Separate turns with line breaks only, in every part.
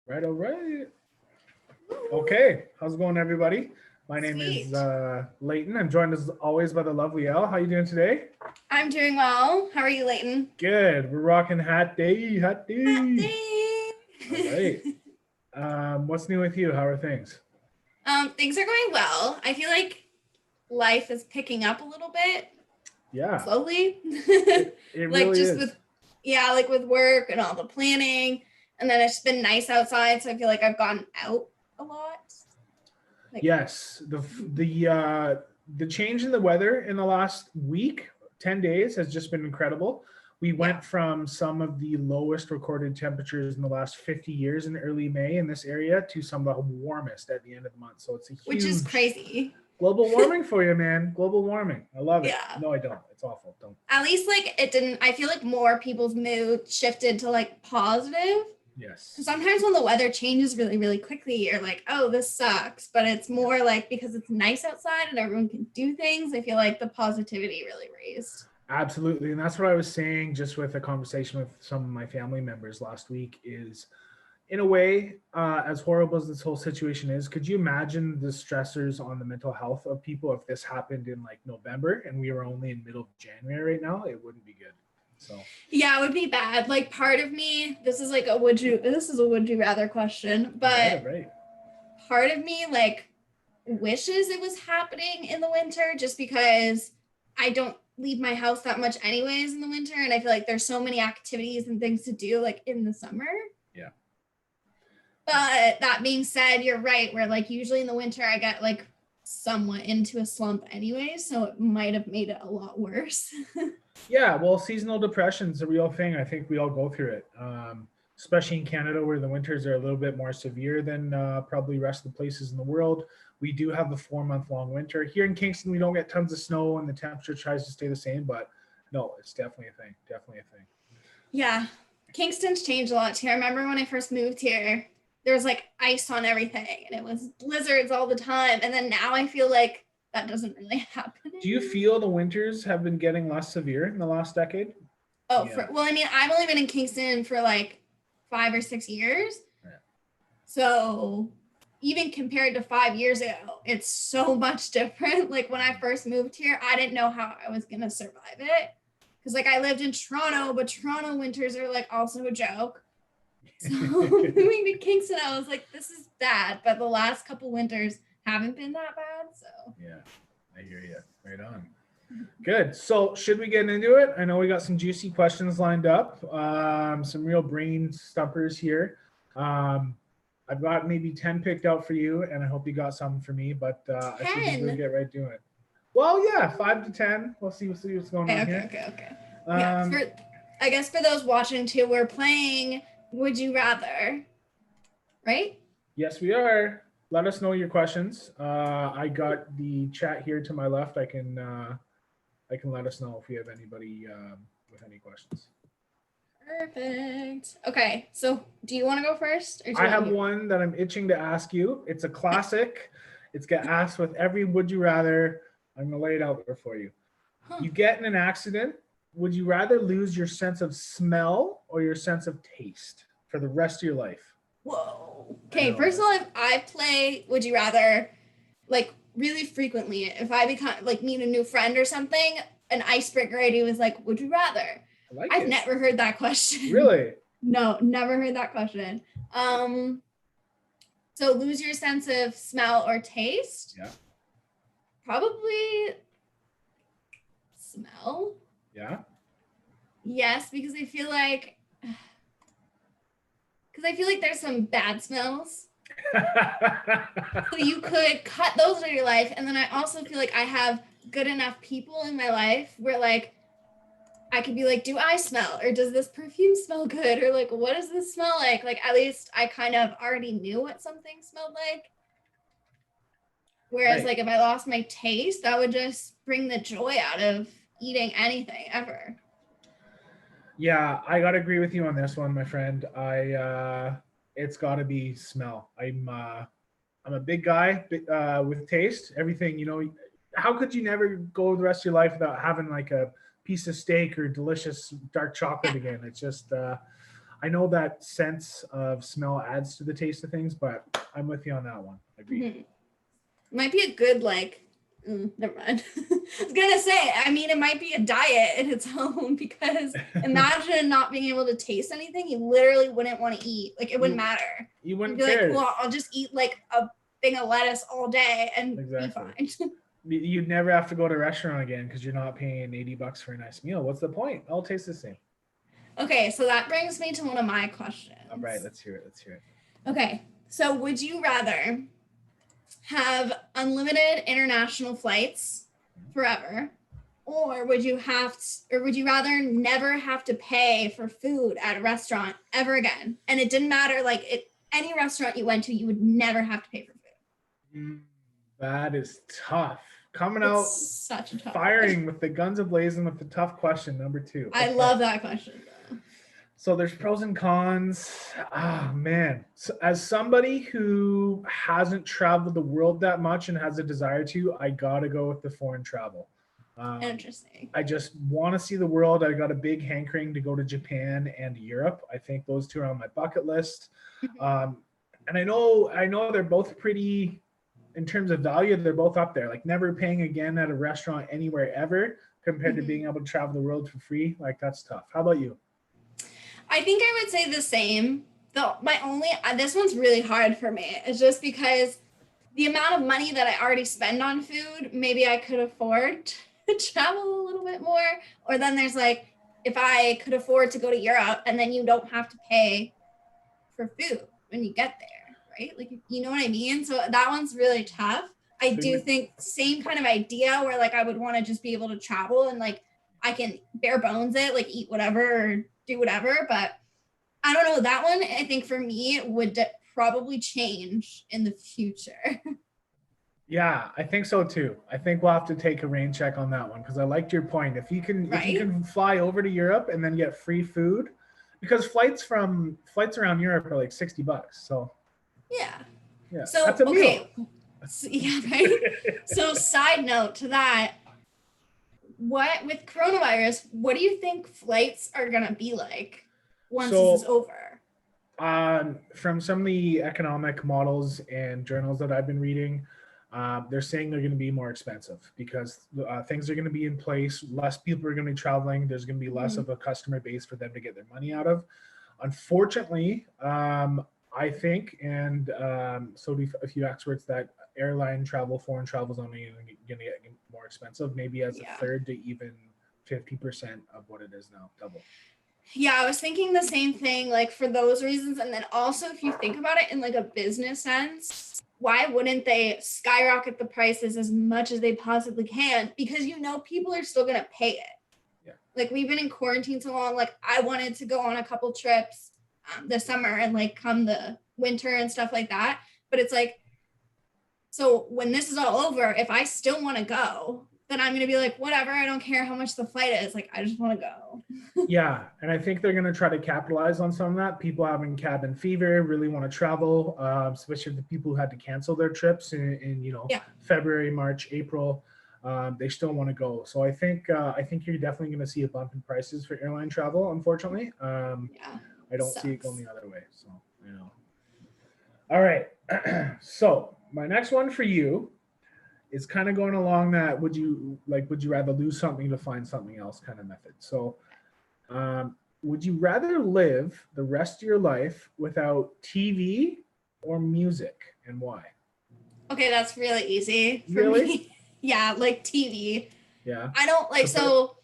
Right, all right. Okay, how's it going, everybody? My name is
Sweet.
Leighton. I'm joined as always by the lovely Elle. How you doing today?
I'm doing well. How are you, Leighton?
Good. We're rocking hat day, hat
Hot
day. All
day.
right. What's new with you? How are things?
Things are going well. I feel like life is picking up a little bit
Yeah,
slowly.
it
Like
really
just with
is.
like with work and all the planning. And then it's been nice outside, so I feel like I've gone out a lot. Like
Yes, the change in the weather in the last week, 10 days, has just been incredible. We
yeah.
went from some of the lowest recorded temperatures in the last 50 years in early May in this area to some of the warmest at the end of the month. So it's a
Which is
huge
crazy.
global warming for you, man. Global warming. I love it.
Yeah.
No, I don't. It's awful. Don't.
At least like it didn't I feel like more people's mood shifted to like positive. Because
Yes.
sometimes when the weather changes really, really quickly, you're like, oh, this sucks. But it's
Yeah.
more like because it's nice outside and everyone can do things, I feel like the positivity really raised.
Absolutely. And that's what I was saying just with a conversation with some of my family members last week is in a way, as horrible as this whole situation is, could you imagine the stressors on the mental health of people if this happened in like November and we were only in middle of January right now? It wouldn't be good. So
Yeah, it would be bad. Like part of me, this is a would you rather question,
all right, all
but
right.
part of me like wishes it was happening in the winter just because I don't leave my house that much anyways in the winter. And I feel like there's so many activities and things to do like in the summer.
Yeah.
But that being said, you're right. Where like usually in the winter, I get like somewhat into a slump anyway, so it might have made it a lot worse.
Yeah, well, seasonal depression is a real thing. I think we all go through it, especially in Canada where the winters are a little bit more severe than probably rest of the places in the world. We do have the 4 month long winter. Here in Kingston, we don't get tons of snow and the temperature tries to stay the same, but no, it's definitely a thing. Definitely a thing.
Yeah, Kingston's changed a lot too. I remember when I first moved here, there was like ice on everything, and it was blizzards all the time. And then now I feel like that doesn't really happen
Do you
anymore.
feel the winters have been getting less severe in the last decade?
Oh,
Yeah.
I mean, I've only been in Kingston for like 5 or 6 years,
Yeah.
so even compared to 5 years ago, it's so much different. Like when I first moved here, I didn't know how I was gonna survive it. Because like I lived in Toronto, but Toronto winters are like also a joke. So moving to Kingston, I was like, this is bad. But the last couple winters haven't been that bad. So
Yeah, I hear you. Right on. Good. So, should we get into it? I know we got some juicy questions lined up, some real brain stumpers here. Um, I've got maybe 10 picked out for you, and I hope you got some for me, but I should just really
10.
get right to it. Well, yeah, 5 to 10. We'll see what's going on here.
Okay. Yeah.
Um,
I guess for those watching too, we're playing Would You Rather, right?
yes, we are. Let us know your questions. I got the chat here to my left. I can let us know if we have anybody with any questions.
Perfect. Okay. So do you want to go first or do you
I
want
have
me to?
one that I'm itching to ask you. It's a classic. It's get asked with every would you rather. I'm gonna lay it out there for you.
Huh.
You get in an accident. Would you rather lose your sense of smell or your sense of taste for the rest of your life?
Whoa.
I
Okay.
know,
First of
right?
all, if I play Would You Rather like really frequently, if I become like meet a new friend or something, an icebreaker idea was like, Would you rather?
I like
I've
it.
never heard that question.
Really?
No, never heard that question. Um, so lose your sense of smell or taste?
Yeah.
Probably smell.
Yeah.
Yes, because I feel like there's some bad smells. So you could cut those out of your life. And then I also feel like I have good enough people in my life where like I could be like, do I smell? Or does this perfume smell good? Or like, what does this smell like? Like at least I kind of already knew what something smelled like. Whereas
Right.
like if I lost my taste, that would just bring the joy out of eating anything ever.
Yeah, I gotta agree with you on this one, my friend. It's gotta be smell. I'm a big guy with taste. Everything, how could you never go the rest of your life without having like a piece of steak or delicious dark chocolate
Yeah.
again? It's just, I know that sense of smell adds to the taste of things, but I'm with you on that one. Agreed.
Might be a good never mind. I was gonna say, I mean, it might be a diet in its own because imagine not being able to taste anything. You literally wouldn't want to eat. Like it wouldn't matter.
You wouldn't
You'd be
care.
like, well, I'll just eat like a thing of lettuce all day and
Exactly.
be fine.
You'd never have to go to a restaurant again because you're not paying $80 for a nice meal. What's the point? All tastes the same.
Okay, so that brings me to one of my questions.
All right, let's hear it.
Okay, so would you rather have unlimited international flights forever, or would you rather never have to pay for food at a restaurant ever again? And it didn't matter, like any restaurant you went to, you would never have to pay for food.
That is tough. Coming out
such a tough
firing
question.
with the guns ablazing with the tough question number 2.
I love that question.
So there's pros and cons. Man. So as somebody who hasn't traveled the world that much and has a desire to, I gotta go with the foreign travel.
Interesting.
I just want to see the world. I got a big hankering to go to Japan and Europe. I think those two are on my bucket list. And I know they're both pretty, in terms of value, they're both up there. Like never paying again at a restaurant anywhere ever compared to being able to travel the world for free. Like that's tough. How about you?
I think I would say the same. Though this one's really hard for me. It's just because the amount of money that I already spend on food, maybe I could afford to travel a little bit more. Or then there's like, if I could afford to go to Europe and then you don't have to pay for food when you get there, right? Like, you know what I mean? So that one's really tough. I do think same kind of idea where like I would want to just be able to travel and like I can bare bones it, like eat whatever or do whatever. But I don't know, that one I think for me would probably change in the future.
Yeah, I think so too. I think we'll have to take a rain check on that one because I liked your point. If you can fly over to Europe and then get free food, because flights around Europe are like $60. So yeah,
so
that's a meal.
Yeah, right. So side note to that, what with coronavirus, what do you think flights are gonna be like once this is over?
From some of the economic models and journals that I've been reading, they're saying they're going to be more expensive because things are going to be in place. Less people are going to be traveling. There's going to be less of a customer base for them to get their money out of. Unfortunately, I think, and so do a few experts, that airline travel, foreign travel is only going to get more expensive, maybe as a third to even 50% of what it is now, double.
Yeah, I was thinking the same thing, like for those reasons. And then also, if you think about it in like a business sense, why wouldn't they skyrocket the prices as much as they possibly can? Because people are still going to pay it.
Yeah.
Like we've been in quarantine so long. Like I wanted to go on a couple trips this summer and like come the winter and stuff like that. But it's like, so when this is all over, if I still want to go, then I'm going to be like, whatever, I don't care how much the flight is. Like, I just want to go.
Yeah. And I think they're going to try to capitalize on some of that. People having cabin fever, really want to travel, especially the people who had to cancel their trips in February, March, April. They still want to go. So I think you're definitely going to see a bump in prices for airline travel, unfortunately. I don't see it going the other way. So, All right. So my next one for you is kind of going along that would you rather lose something to find something else kind of method. So would you rather live the rest of your life without TV or music, and why?
Okay, that's really easy for
really?
me. Yeah, like TV.
Yeah.
I don't like, so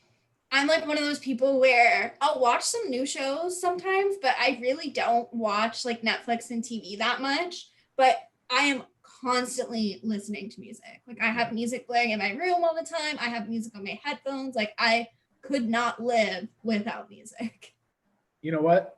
I'm like one of those people where I'll watch some new shows sometimes, but I really don't watch like Netflix and TV that much. But I am constantly listening to music. Like I have music blaring in my room all the time. I have music on my headphones. Like I could not live without music.
You know what?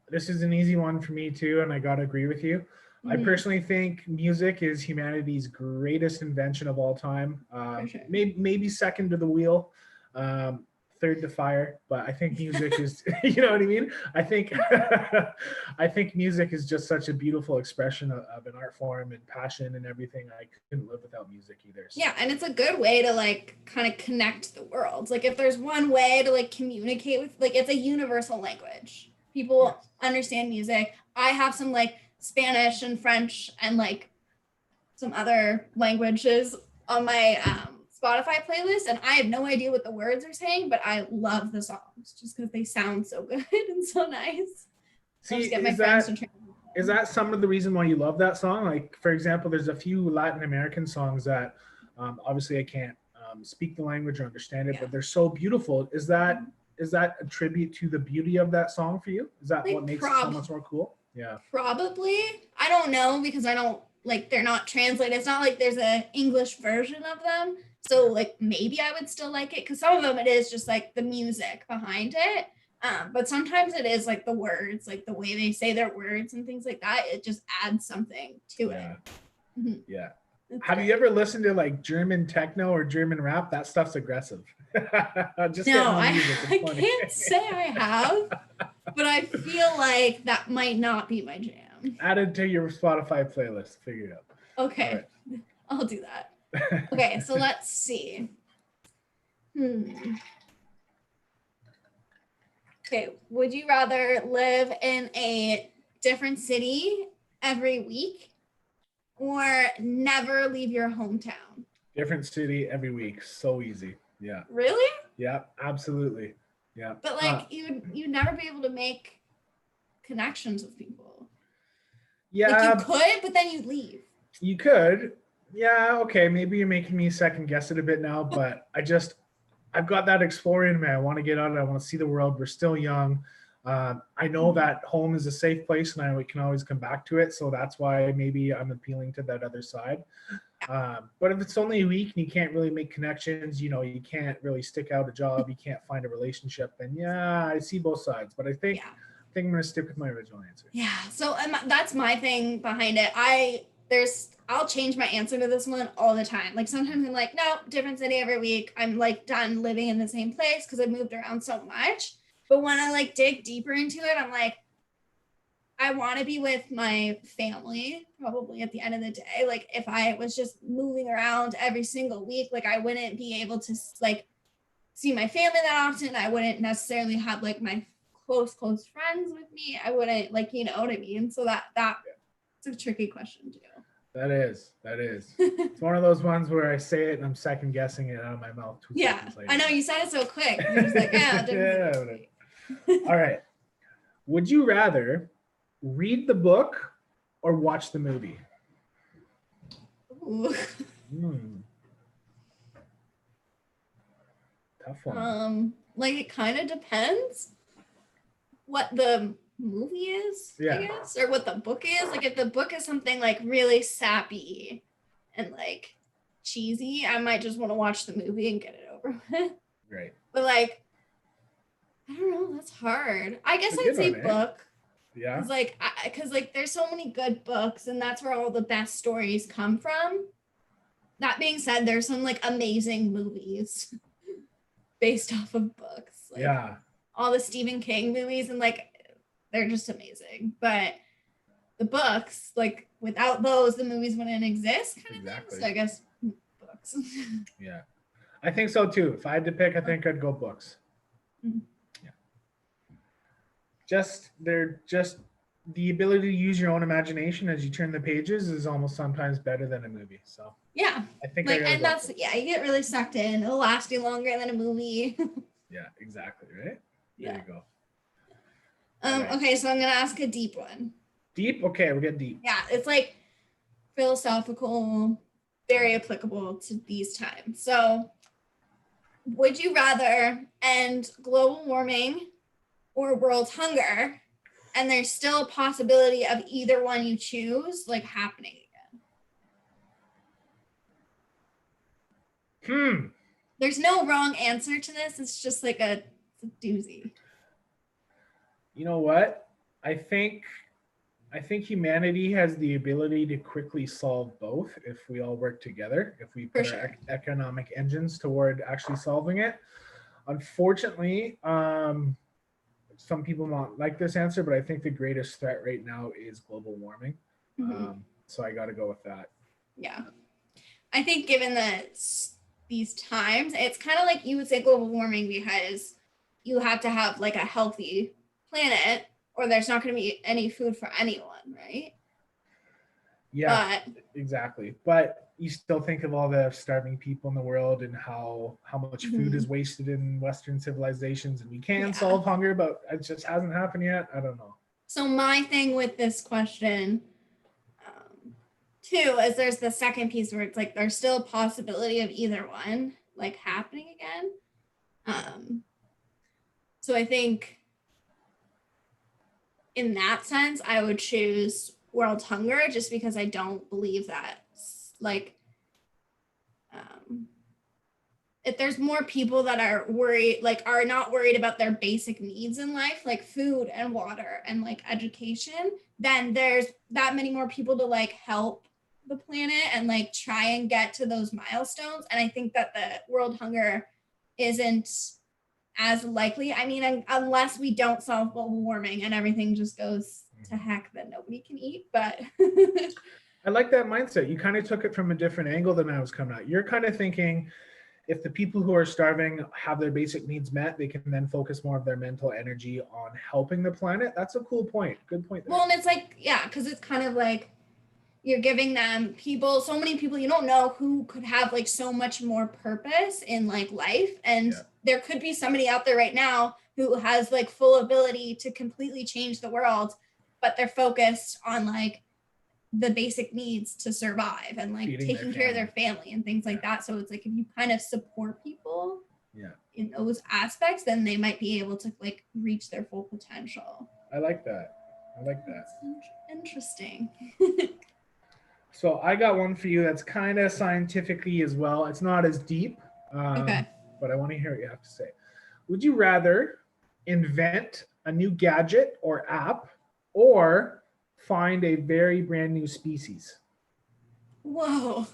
This is an easy one for me too, and I gotta agree with you. I personally think music is humanity's greatest invention of all time.
Sure.
Maybe second to the wheel, third to fire, but I think music is, you know what I mean? I think music is just such a beautiful expression of an art form and passion and everything. I couldn't live without music either. So.
Yeah, and it's a good way to like kind of connect the world. Like if there's one way to like communicate with, like it's a universal language. People
Yes.
understand music. I have some like Spanish and French and like some other languages on my Spotify playlist, and I have no idea what the words are saying, but I love the songs just because they sound so good and so nice. I'll
See,
just get my friends to translate
is
them.
that some of the reason why you love that song? Like, for example, there's a few Latin American songs that obviously I can't speak the language or understand it,
Yeah.
but they're so beautiful. Is that a tribute to the beauty of that song for you? Is that what
Like
makes it so much more cool? Yeah.
probably. I don't know because I don't like they're not translated. It's not like there's an English version of them. So like maybe I would still like it because some of them it is just like the music behind it. But sometimes it is like the words, like the way they say their words and things like that. It just adds something to
Yeah.
it. Mhm.
Yeah.
It's
Have
great.
you ever listened to like German techno or German rap? That stuff's aggressive. Just
No,
getting the music.
I
It's funny.
can't say I have, but I feel like that might not be my jam.
Add it to your Spotify playlist. Figure it out.
Okay, I'll do that. Okay, so let's see. Okay, would you rather live in a different city every week or never leave your hometown?
Different city every week. So easy. Yeah.
Really?
Yeah. Absolutely. Yeah.
But like you'd never be able to make connections with people. Like you
Yeah.
could, but then you'd leave.
You could. Yeah. Okay. Maybe you're making me second guess it a bit now, but I've got that exploring in me. I want to get out. I want to see the world. We're still young. I know that home is a safe place, and we can always come back to it. So that's why maybe I'm appealing to that other side. But if it's only a week and you can't really make connections, you can't really stick out a job, you can't find a relationship, then yeah, I see both sides. But I think I'm gonna stick with my original answer.
Yeah. So that's my thing behind it. I'll change my answer to this one all the time. Like sometimes I'm like, no, different city every week. I'm like done living in the same place because I've moved around so much. But when I like dig deeper into it, I'm like, I want to be with my family probably at the end of the day. Like if I was just moving around every single week, like I wouldn't be able to like see my family that often. I wouldn't necessarily have like my close friends with me. I wouldn't like, you know what I mean? So that's a tricky question too.
That is. It's one of those ones where I say it and I'm second guessing it out of my mouth 2 seconds later.
I know you said it so quick. You're just like,
All right. Would you rather read the book or watch the movie?
Ooh.
Tough one.
Like it kind of depends what the movie is, I guess, or what the book is. Like if the book is something like really sappy and like cheesy, I might just want to watch the movie and get it over with.
Right.
But like, I don't know, that's hard. I guess I'd say book.
Yeah.
Because like there's so many good books and that's where all the best stories come from. That being said, there's some like amazing movies based off of books. Like, all the Stephen King movies and like they're just amazing. But the books, like without those, the movies wouldn't exist kind of thing. So I guess books.
Yeah. I think so too. If I had to pick, I think I'd go books.
Mm-hmm.
They're just the ability to use your own imagination as you turn the pages is almost sometimes better than a movie. So
yeah,
I think
like, and that's you get really sucked in. It'll last you longer than a movie.
Yeah, exactly. Right.
There
you go.
Right. Okay, so I'm gonna ask a deep one.
Deep? Okay, we'll get deep.
Yeah, it's like philosophical, very applicable to these times. So would you rather end global warming or world hunger? And there's still a possibility of either one you choose like happening
again.
There's no wrong answer to this. It's just like it's a doozy.
You know what? I think humanity has the ability to quickly solve both if we all work together, if we put our economic engines toward actually solving it. Unfortunately, some people might like this answer, but I think the greatest threat right now is global warming. So I got to go with that.
Yeah. I think given these times, it's kind of like you would say global warming because you have to have like a healthy planet. or there's not going to be any food for anyone, right?
Yeah, exactly. But you still think of all the starving people in the world and how much food is wasted in Western civilizations, and we can solve hunger, but it just hasn't happened yet. I don't know.
So my thing with this question, too, is there's the second piece where it's like there's still a possibility of either one like happening again. So I think in that sense, I would choose world hunger just because I don't believe that like if there's more people that are worried, like are not worried about their basic needs in life, like food and water and like education, then there's that many more people to like help the planet and like try and get to those milestones. And I think that the world hunger isn't as likely. I mean, unless we don't solve global warming and everything just goes to heck that nobody can eat, but
I like that mindset. You kind of took it from a different angle than I was coming at. You're kind of thinking if the people who are starving have their basic needs met, they can then focus more of their mental energy on helping the planet. That's a cool point. Good point there.
Well, and it's like, yeah, because it's kind of like you're giving them people, so many people you don't know who could have like so much more purpose in like life. And there could be somebody out there right now who has like full ability to completely change the world, but they're focused on like the basic needs to survive and like taking care of their family and things like that. So it's like if you kind of support people in those aspects, then they might be able to like reach their full potential.
I like that.
That's interesting.
So I got one for you that's kind of scientifically as well. It's not as deep, but I want to hear what you have to say. Would you rather invent a new gadget or app or find a very brand new species?
Whoa.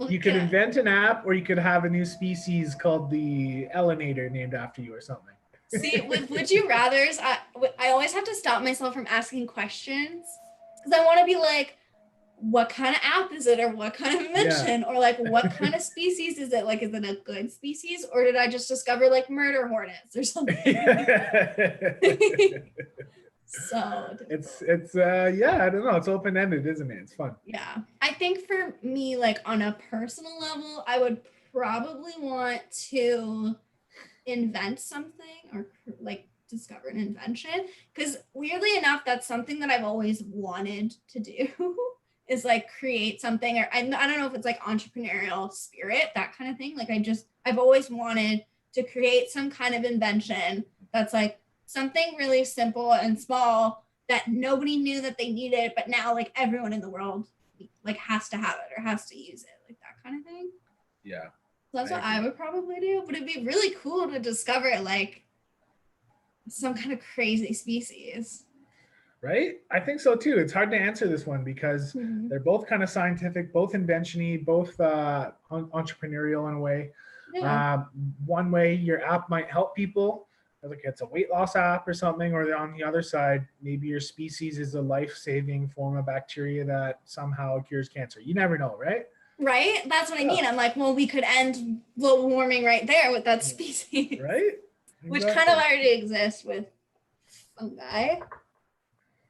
You could invent an app or you could have a new species called the Ellinator named after you or something.
See, with would you rathers, I always have to stop myself from asking questions because I want to be like, what kind of app is it, or what kind of invention, or like what kind of species is it? Like, is it a good species, or did I just discover like murder hornets or something? So
it's I don't know. It's open-ended, isn't it? It's fun.
Yeah, I think for me, like on a personal level, I would probably want to invent something or like discover an invention, because weirdly enough, that's something that I've always wanted to do is like create something, or I don't know if it's like entrepreneurial spirit, that kind of thing. Like I've always wanted to create some kind of invention that's like something really simple and small that nobody knew that they needed, but now like everyone in the world like has to have it or has to use it, like that kind of thing.
Yeah.
So that's what I would probably do. But it'd be really cool to discover like some kind of crazy species.
Right? I think so too. It's hard to answer this one because they're both kind of scientific, both invention-y, both entrepreneurial in a way. Yeah. One way your app might help people, like it's a weight loss app or something, or on the other side, maybe your species is a life-saving form of bacteria that somehow cures cancer. You never know, right?
Right? That's what I mean. I'm like, well, we could end global warming right there with that species.
Right? Exactly.
Which kind of already exists with fungi.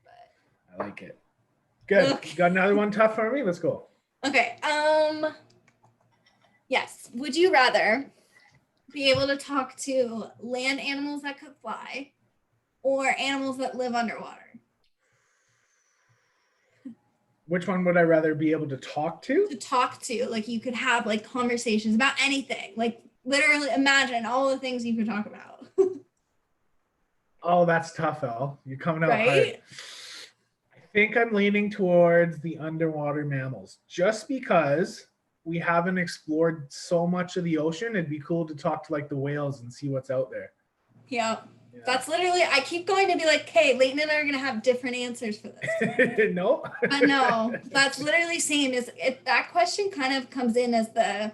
But I like it. Good. Okay. You got another one tough for me? Let's go.
Okay. Yes. Would you rather be able to talk to land animals that could fly or animals that live underwater?
Which one would I rather be able to talk to?
To talk to. Like you could have like conversations about anything. Like literally imagine all the things you could talk about.
Oh, that's tough, Elle. You're coming out hard. I think I'm leaning towards the underwater mammals just because we haven't explored so much of the ocean. It'd be cool to talk to like the whales and see what's out there.
Yeah. That's literally, I keep going to be like, okay, Leighton and I are going to have different answers for this.
No.
But no, that's literally same. That question kind of comes in as the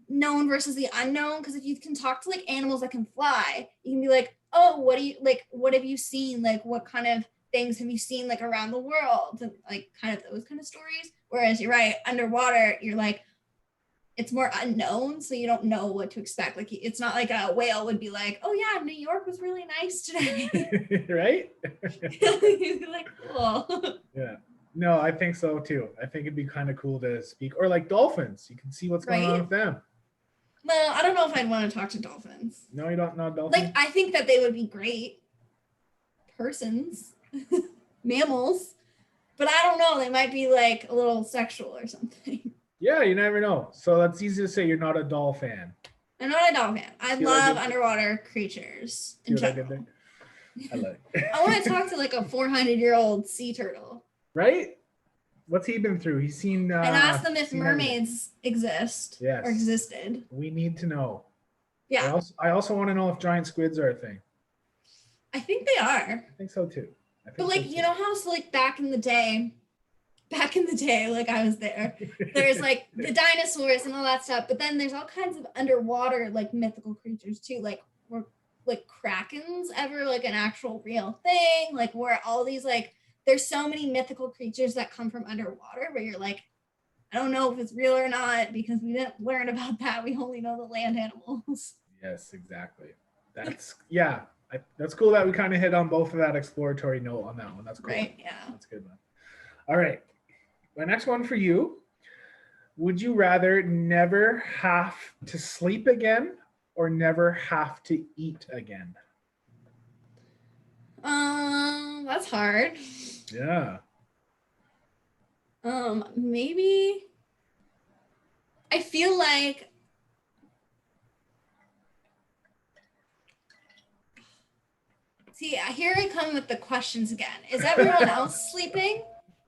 known versus the unknown. Because if you can talk to like animals that can fly, you can be like, oh, what have you seen? Like, what kind of things have you seen like around the world? And like kind of those kind of stories. Whereas you're right, underwater, you're like, it's more unknown, so you don't know what to expect. Like it's not like a whale would be like, oh yeah, New York was really nice today.
Right?
You'd be like, cool.
Yeah. No, I think so too. I think it'd be kind of cool to speak, or like dolphins. You can see what's going on
Right?
with them.
Well, I don't know if I'd want to talk to dolphins.
No, you don't know dolphins?
Like I think that they would be great persons, mammals, but I don't know. They might be like a little sexual or something.
Yeah, you never know. So that's easy to say you're not a doll fan.
I'm not a dolphin. I
See what I
love
did?
underwater creatures
See
in
what I did
general.
there? I like it.
I want to talk to like a 400-year-old sea turtle
Right? What's he been through? He's seen
and ask them if
seen everything.
mermaids exist
Yes.
or existed.
We need to know.
Yeah,
I also want to know if giant squids are a thing.
I think they are.
I think so too.
But like, you know how so like back in the day, like I was there's like the dinosaurs and all that stuff, but then there's all kinds of underwater like mythical creatures too. Like were like krakens ever like an actual real thing? Like where all these like there's so many mythical creatures that come from underwater where you're like, I don't know if it's real or not because we didn't learn about that. We only know the land animals.
Yes, exactly. That's that's cool that we kind of hit on both of that exploratory note on that one. That's cool.
Right. Yeah.
That's a good one. All right. My next one for you. Would you rather never have to sleep again or never have to eat again?
That's hard.
Yeah.
Maybe I feel like see, here I come with the questions again. Is everyone else sleeping?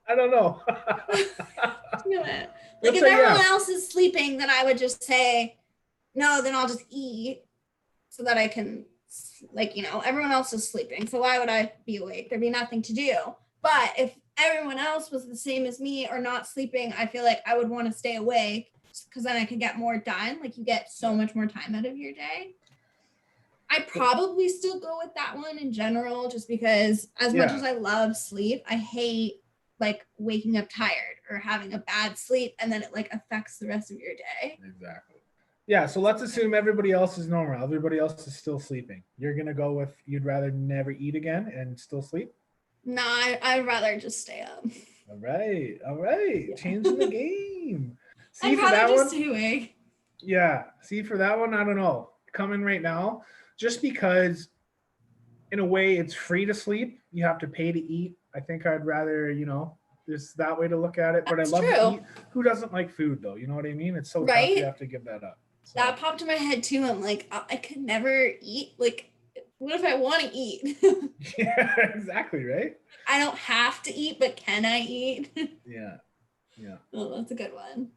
I don't know.
Like if everyone else is sleeping, then I would just say, no, then I'll just eat so that I can, like, you know, everyone else is sleeping. So why would I be awake? There'd be nothing to do. But if everyone else was the same as me or not sleeping, I feel like I would want to stay awake because then I could get more done. Like you get so much more time out of your day. I'd probably still go with that one in general, just because as much as I love sleep, I hate like waking up tired or having a bad sleep and then it like affects the rest of your day.
Exactly. Yeah, so let's assume everybody else is normal. Everybody else is still sleeping. You're going to go with you'd rather never eat again and still sleep?
No, I'd rather just stay up.
All right. Yeah. Changing the game. See,
I'd
for that
just
one,
stay awake.
Yeah. See, for that one, I don't know. Coming right now, just because in a way it's free to sleep. You have to pay to eat. I think I'd rather, there's that way to look at it. But
That's
I love
true.
to eat. Who doesn't like food though? You know what I mean? It's so tough. You have to give that up. So.
That popped in my head too. I'm like, I could never eat. Like, what if I want to eat?
Yeah, exactly, right?
I don't have to eat, but can I eat?
Yeah.
Oh, that's a good one.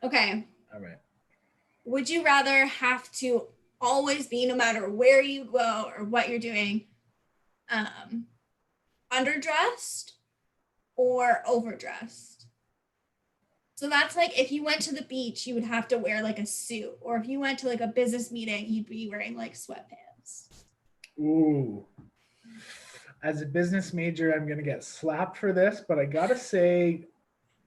Okay.
All right.
Would you rather have to always be, no matter where you go or what you're doing, underdressed or overdressed? So that's like if you went to the beach, you would have to wear like a suit, or if you went to like a business meeting, you'd be wearing like sweatpants.
Ooh. As a business major, I'm going to get slapped for this, but I got to say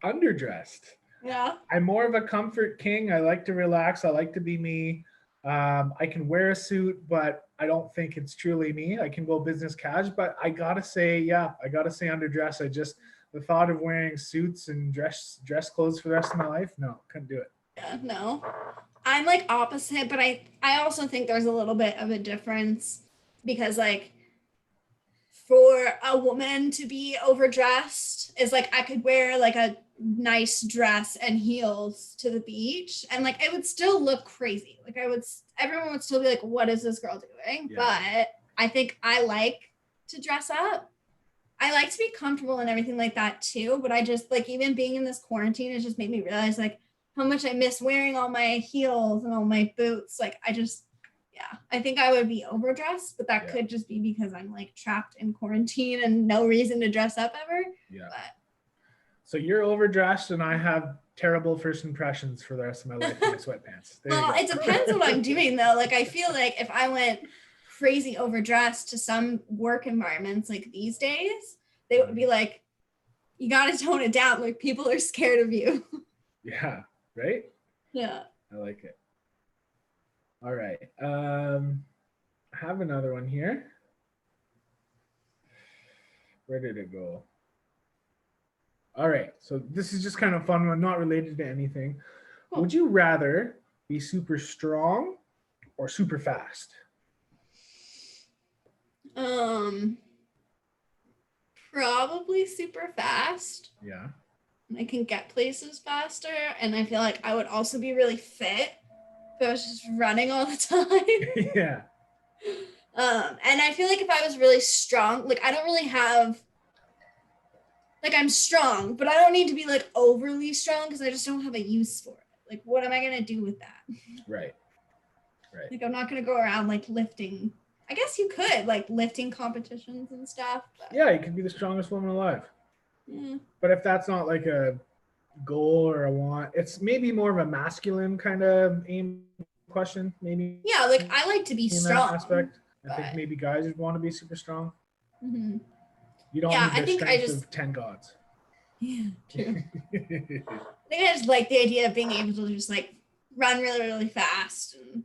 underdressed.
Yeah.
I'm more of a comfort king. I like to relax. I like to be me. I can wear a suit, but I don't think it's truly me. I can go business cash, but I got to say, underdressed. The thought of wearing suits and dress clothes for the rest of my life, no, couldn't do it.
Yeah, no. I'm like opposite, but I also think there's a little bit of a difference because like for a woman to be overdressed is like I could wear like a nice dress and heels to the beach and like it would still look crazy. Like everyone would still be like, what is this girl doing? Yeah. But I think I like to dress up. I like to be comfortable and everything like that too. But I just like, even being in this quarantine, it just made me realize like how much I miss wearing all my heels and all my boots. Like I think I would be overdressed, but that could just be because I'm like trapped in quarantine and no reason to dress up ever.
Yeah.
But.
So you're overdressed and I have terrible first impressions for the rest of my life in my sweatpants.
Well, it depends what I'm doing though. Like I feel like if I went crazy overdressed to some work environments like these days, they would be like, you got to tone it down. Like people are scared of you.
Yeah. right?
Yeah.
I like it. All right. I have another one here. Where did it go? All right. So this is just kind of fun one, not related to anything.
Cool.
Would you rather be super strong or super fast?
Probably super fast.
Yeah.
I can get places faster, and I feel like I would also be really fit if I was just running all the time.
Yeah.
And I feel like if I was really strong, like I don't really have, like I'm strong, but I don't need to be like overly strong because I just don't have a use for it. Like, what am I gonna do with that?
Right. Right.
Like, I'm not gonna go around like lifting. I guess you could like lifting competitions and stuff. But,
Yeah, you could be the strongest woman alive.
yeah.
But if that's not like a goal or a want, it's maybe more of a masculine kind of aim question, maybe.
Yeah, like I like to be
in
strong.
that aspect. I
but-
think maybe guys would want to be super strong.
Mhm.
You don't
Yeah,
need the
I think I
strength
just-
of 10 gods.
Yeah, true. I think I just like the idea of being able to just like run really, really fast. And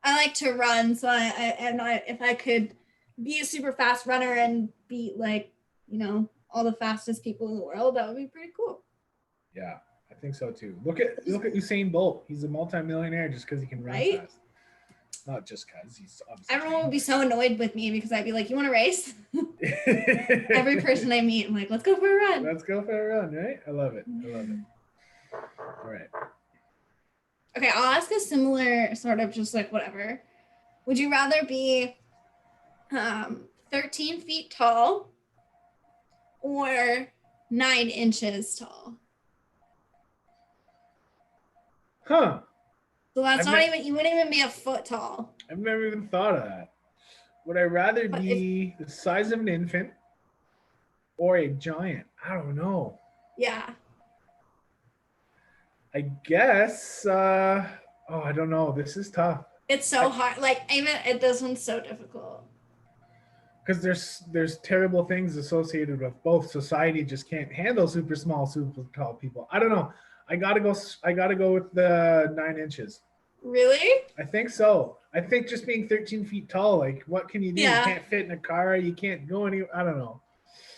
I like to run, so if I could be a super fast runner and beat like, you know, all the fastest people in the world, that would be pretty cool.
Yeah, I think so too. Look at Usain Bolt. He's a multimillionaire just because he can run
Right?
fast. Not just because he's obviously.
Everyone would be so annoyed with me because I'd be like, "You want to race?" Every person I meet, I'm like, "Let's go for a run."
Let's go for a run, right? I love it. I love it. All right.
Okay, I'll ask a similar sort of just like whatever. Would you rather be 13 feet tall or 9 inches tall?
Huh.
So that's
I've
not
ne-
even, you wouldn't even be a foot tall.
I've never even thought of that. Would I rather
But
be the size of an infant or a giant? I don't know.
Yeah.
I guess. I don't know. This is tough
It's so hard. Like, even this one's so difficult.
because there's terrible things associated with both. Society just can't handle super small, super tall people. I don't know. I gotta go with the 9 inches.
Really?
I think so. I think just being 13 feet tall, like, what can you do?
Yeah.
You can't fit in a car. You can't go anywhere. I don't know.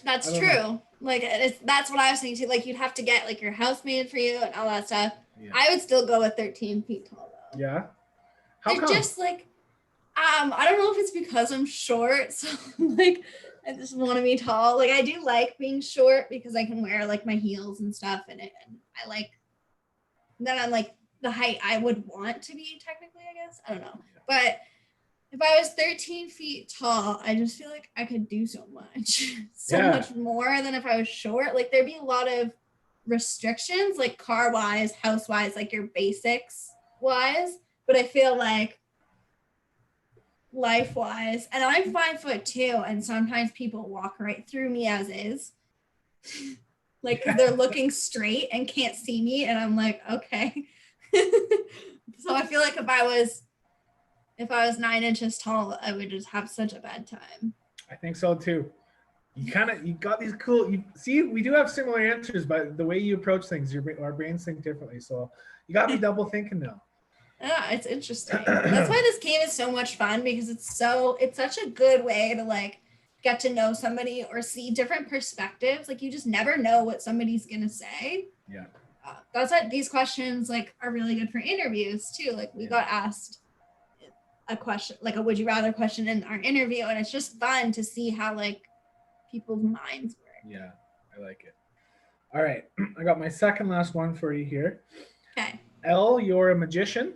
That's
I don't
true.
know.
Like, that's what I was thinking too. Like, you'd have to get like your house made for you and all that stuff.
Yeah.
I would still go with 13 feet tall though.
Yeah. How
It
come?
just like, I don't know if it's because I'm short, so like I just want to be tall. Like I do like being short because I can wear like my heels and stuff, and I like that I'm like the height I would want to be technically, I guess. I don't know. But if I was 13 feet tall, I just feel like I could do so much, much more than if I was short. Like there'd be a lot of restrictions, like car wise, house wise, like your basics wise. But I feel like life wise, and I'm 5'2", and sometimes people walk right through me as is. Like, because they're looking straight and can't see me, and I'm like, okay. So I feel like if I was 9 inches tall, I would just have such a bad time.
I think so too. You got these cool. You see, we do have similar answers, but the way you approach things, our brains think differently. So you got me double thinking now.
Yeah, it's interesting. That's why this game is so much fun, because it's such a good way to like get to know somebody or see different perspectives. Like you just never know what somebody's gonna say.
Yeah.
That's why these questions like are really good for interviews too. Like we got asked a question, like a would you rather question in our interview, and it's just fun to see how like people's minds work.
Yeah, I like it. All right, I got my second last one for you here.
Okay.
Elle, you're a magician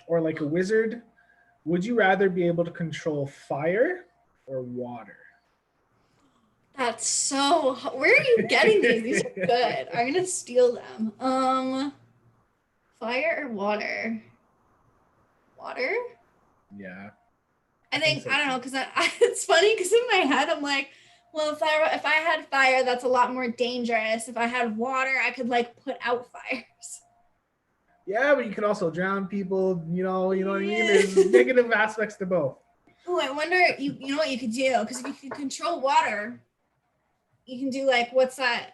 or like a wizard. Would you rather be able to control fire or water?
That's so. Where are you getting these? These are good. I'm gonna steal them. Fire or water? Water?
Yeah.
I think
so
I don't know, because it's funny because in my head I'm like, well, if I had fire, that's a lot more dangerous. If I had water, I could like put out fires.
Yeah, but you can also drown people. You know what I mean. There's negative aspects to both.
Oh, I wonder. You know what you could do? Because if you could control water, you can do like what's that?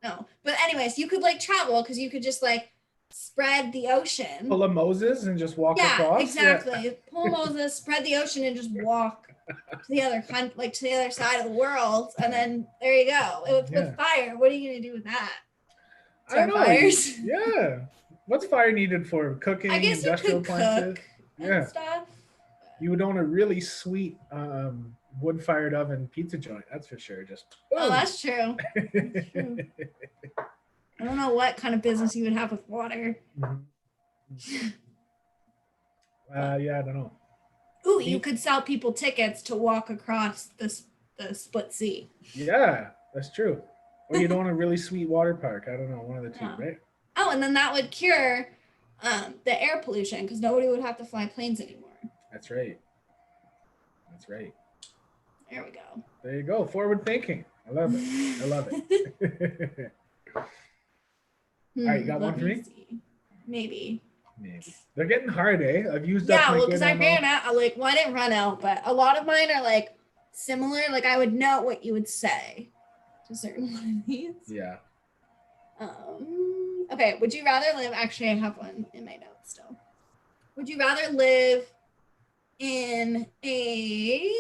No, but anyways, you could like travel because you could just like spread the ocean.
Pull a Moses and just walk
Yeah,
across.
exactly.
Yeah.
Pull Moses, spread the ocean, and just walk to the other to the other side of the world, and then there you go. With fire, what are you gonna do with that? Start fires.
Yeah. What's fire needed for? Cooking,
I guess
industrial
you could
appliances?
cook and stuff.
You would own a really sweet wood-fired oven pizza joint. That's for sure. Just
oh, that's true. That's true. I don't know what kind of business you would have with water.
Mm-hmm. Yeah, I don't know.
Ooh, you could sell people tickets to walk across the split sea.
Yeah, that's true. Or you'd own a really sweet water park. I don't know, one of the two, right?
Oh, and then that would cure the air pollution because nobody would have to fly planes anymore.
That's right. That's right.
There we go.
There you go. Forward thinking. I love it. I love it. All right, you got one for me?
Maybe.
They're getting hard, eh? I've used
up. Yeah, well, because I ran out. I didn't run out, but a lot of mine are like similar. Like I would know what you would say to certain one of these.
Yeah.
Okay. Would you rather live? Actually, I have one in my notes still. Would you rather live in a?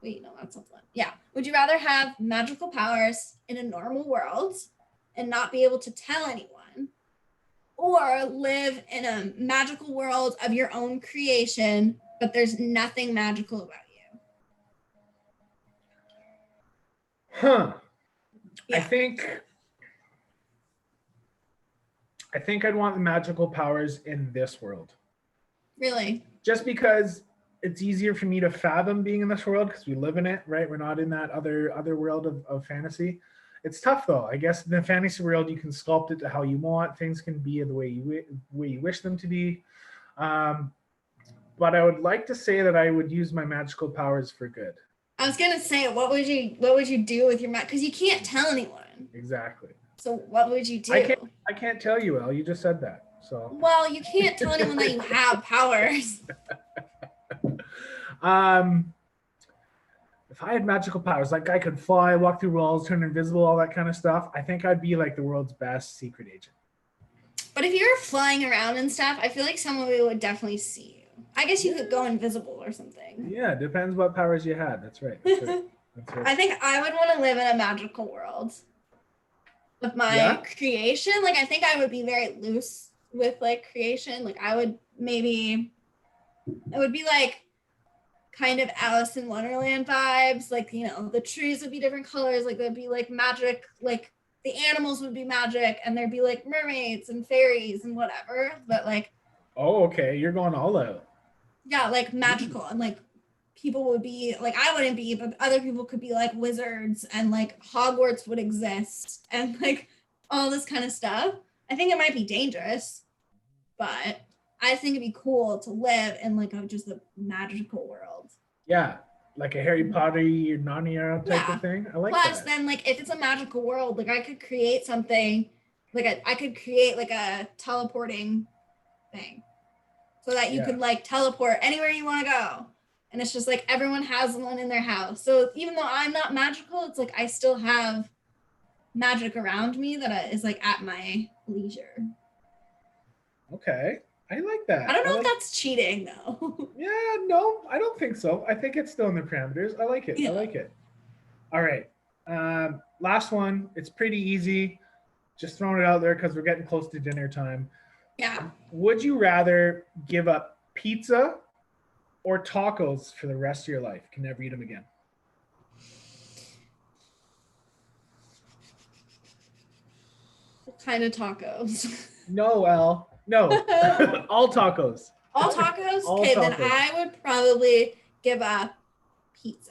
Wait, no, that's not one. Yeah. Would you rather have magical powers in a normal world and not be able to tell anyone, or live in a magical world of your own creation, but there's nothing magical about you?
Huh.
Yeah.
I think I'd want the magical powers in this world.
Really?
Just because it's easier for me to fathom being in this world because we live in it, right? We're not in that other world of fantasy. It's tough though. I guess in the fantasy world, you can sculpt it to how you want. Things can be the way you wish them to be. But I would like to say that I would use my magical powers for good.
I was gonna say, what would you do with your because you can't tell anyone.
Exactly.
So what would you do?
I can't tell you, Elle. You just said that. So.
Well, you can't tell anyone that you have powers.
If I had magical powers, like I could fly, walk through walls, turn invisible, all that kind of stuff, I think I'd be like the world's best secret agent.
But if you're flying around and stuff, I feel like somebody would definitely see you. I guess you could go invisible or something.
Yeah, depends what powers you had. That's right. That's right. That's right.
I think I would want to live in a magical world of my creation. Like, I think I would be very loose with like creation. Like it would be like kind of Alice in Wonderland vibes. Like, you know, the trees would be different colors. Like there'd be like magic, like the animals would be magic, and there'd be like mermaids and fairies and whatever. But like,
oh, okay, you're going all out.
Yeah, like magical. And like people would be like, I wouldn't be, but other people could be like wizards, and like Hogwarts would exist, and like all this kind of stuff. I think it might be dangerous, but I think it'd be cool to live in like just a magical world.
Yeah, like a Harry Potter or Narnia type of thing. I like that.
Plus, then like if it's a magical world, like I could create something, like I could create like a teleporting thing, so that you could like teleport anywhere you want to go, and it's just like everyone has one in their house. So even though I'm not magical, it's like I still have magic around me that is like at my leisure.
Okay. I like that.
I don't know if that's cheating though.
Yeah, no, I don't think so. I think it's still in the parameters. I like it. Yeah. I like it. All right. Last one. It's pretty easy. Just throwing it out there because we're getting close to dinner time.
Yeah.
Would you rather give up pizza or tacos for the rest of your life? Can never eat them again.
What kind of tacos?
No, Elle. No. All tacos.
All tacos? Okay, then I would probably give up pizza.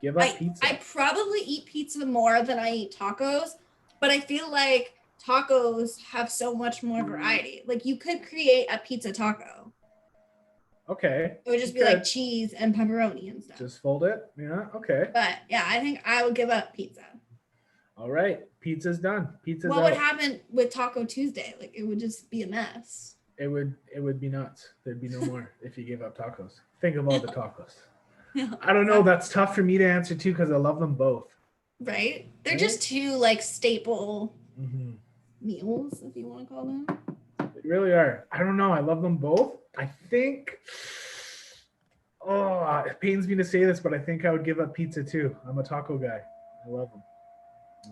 Give up pizza?
I probably eat pizza more than I eat tacos, but I feel like tacos have so much more variety. Like you could create a pizza taco.
Okay.
It would just be like cheese and pepperoni and stuff.
Just fold it. Yeah. Okay.
But yeah, I think I would give up pizza.
All right. Pizza's done. Pizza's
What would happen with Taco Tuesday? Like it would just be a mess.
It would be nuts. There'd be no more if you gave up tacos. Think of all the tacos. I don't know. That's tough for me to answer too because I love them both.
Right? They're just two like staple meals, if you want to call them.
They really are. I don't know. I love them both. I think, oh, it pains me to say this, but I think I would give up pizza too. I'm a taco guy. I love them.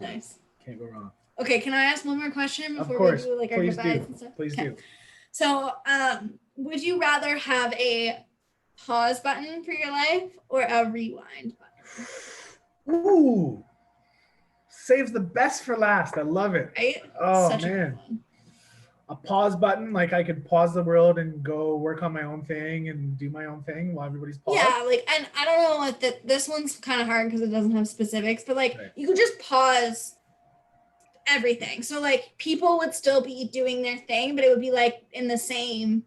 Nice.
Can't go wrong.
Okay, can I ask one more question
Of
before
course.
we do like our
Please
goodbyes
do.
and stuff?
Please
Okay.
do.
So, would you rather have a pause button for your life or a rewind button?
Ooh. Saves the best for last. I love it.
Right?
Oh,
Such a good
man.
one.
A pause button, like I could pause the world and go work on my own thing and do my own thing while everybody's paused.
Yeah, like, and I don't know what this one's kind of hard because it doesn't have specifics, but like
Right.
you could just pause everything. So like people would still be doing their thing, but it would be like in the same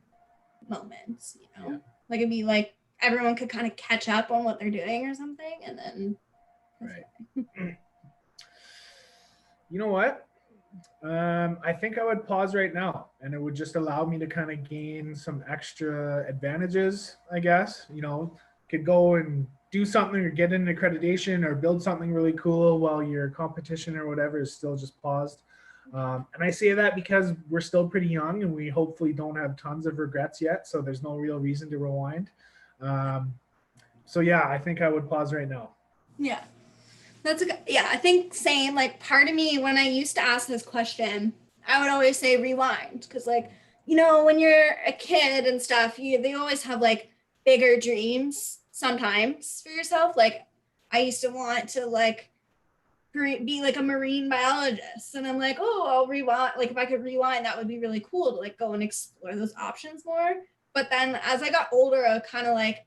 moments, you know?
Yeah.
Like it'd be like everyone could kind of catch up on what they're doing or something, and then
Right. You know what? I think I would pause right now, and it would just allow me to kind of gain some extra advantages, I guess. You know, could go and do something or get an accreditation or build something really cool while your competition or whatever is still just paused. And I say that because we're still pretty young and we hopefully don't have tons of regrets yet. So there's no real reason to rewind. So yeah, I think I would pause right now.
yeah. That's a good, yeah, I think same. Like part of me, when I used to ask this question, I would always say rewind. Cause like, you know, when you're a kid and stuff, they always have like bigger dreams sometimes for yourself. Like I used to want to like be like a marine biologist. And I'm like, oh, I'll rewind. Like if I could rewind, that would be really cool to like go and explore those options more. But then as I got older, I kind of like,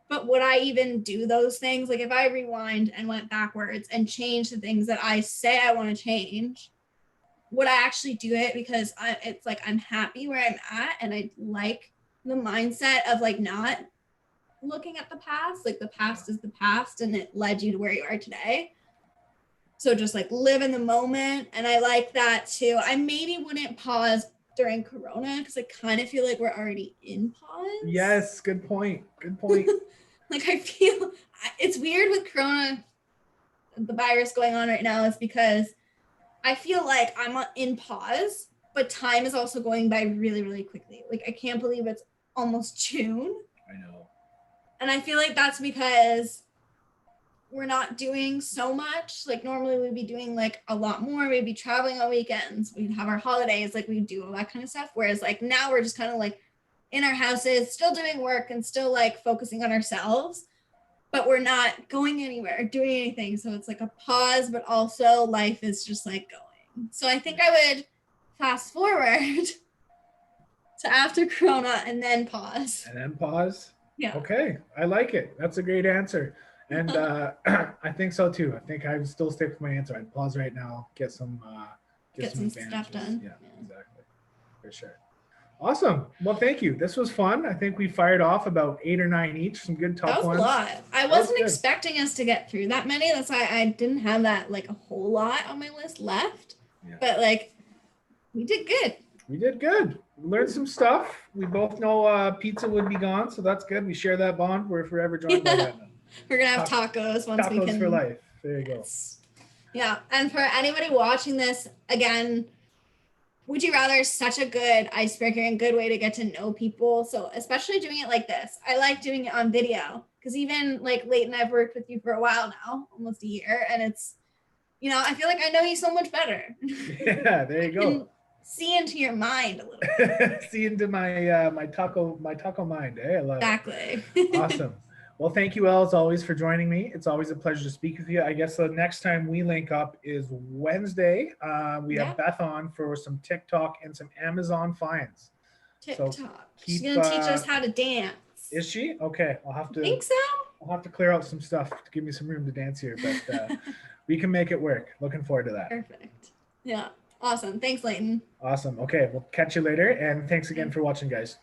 but would I even do those things? Like if I rewind and went backwards and changed the things that I say I want to change, would I actually do it? Because it's like I'm happy where I'm at and I like the mindset of like not looking at the past. Like the past is the past and it led you to where you are today. So just like live in the moment. And I like that too. I maybe wouldn't pause during Corona because I kind of feel like we're already in pause.
Yes, good point. Good point.
Like I feel it's weird with Corona, the virus going on right now is because I feel like I'm in pause, but time is also going by really, really quickly. Like I can't believe it's almost June.
I know.
And I feel like that's because we're not doing so much. Like normally we'd be doing like a lot more. We'd be traveling on weekends. We'd have our holidays, like we'd do all that kind of stuff. Whereas like now we're just kind of like in our houses, still doing work and still like focusing on ourselves, but we're not going anywhere, doing anything. So it's like a pause, but also life is just like going. So I think I would fast forward to after Corona and then pause.
And then pause.
Yeah.
Okay. I like it. That's a great answer. And I think so too. I think I would still stick with my answer. I'd pause right now, get some
stuff done.
Yeah, exactly. For sure. Awesome. Well, thank you. This was fun. I think we fired off about 8 or 9 each. Some good tough
That was
ones.
a lot. I wasn't expecting us to get through that many. That's why I didn't have that like a whole lot on my list left. Yeah. But like, we did good.
We did good. We learned some stuff. We both know pizza would be gone, so that's good. We share that bond. We're forever joined by that now.
We're gonna have tacos once we can.
Tacos for life. There you go.
Yeah, and for anybody watching this, again, Would You Rather is such a good icebreaker and good way to get to know people. So especially doing it like this. I like doing it on video because even like Leighton, I've worked with you for a while now, almost a year, and it's, you know, I feel like I know you so much better.
Yeah, there you go.
See into your mind a little bit.
See into my my taco mind. Hey, I love
it.
Awesome. Well, thank you, Elle, as always, for joining me. It's always a pleasure to speak with you. I guess the next time we link up is Wednesday. We have Beth on for some TikTok and some Amazon finds.
TikTok. So she's going to teach us how to dance.
Is she? Okay. I'll have to.
I think so.
I'll have to clear out some stuff to give me some room to dance here, but we can make it work. Looking forward to that.
Perfect. Yeah. Awesome. Thanks, Leighton.
Awesome. Okay. We'll catch you later. And thanks again for watching, guys.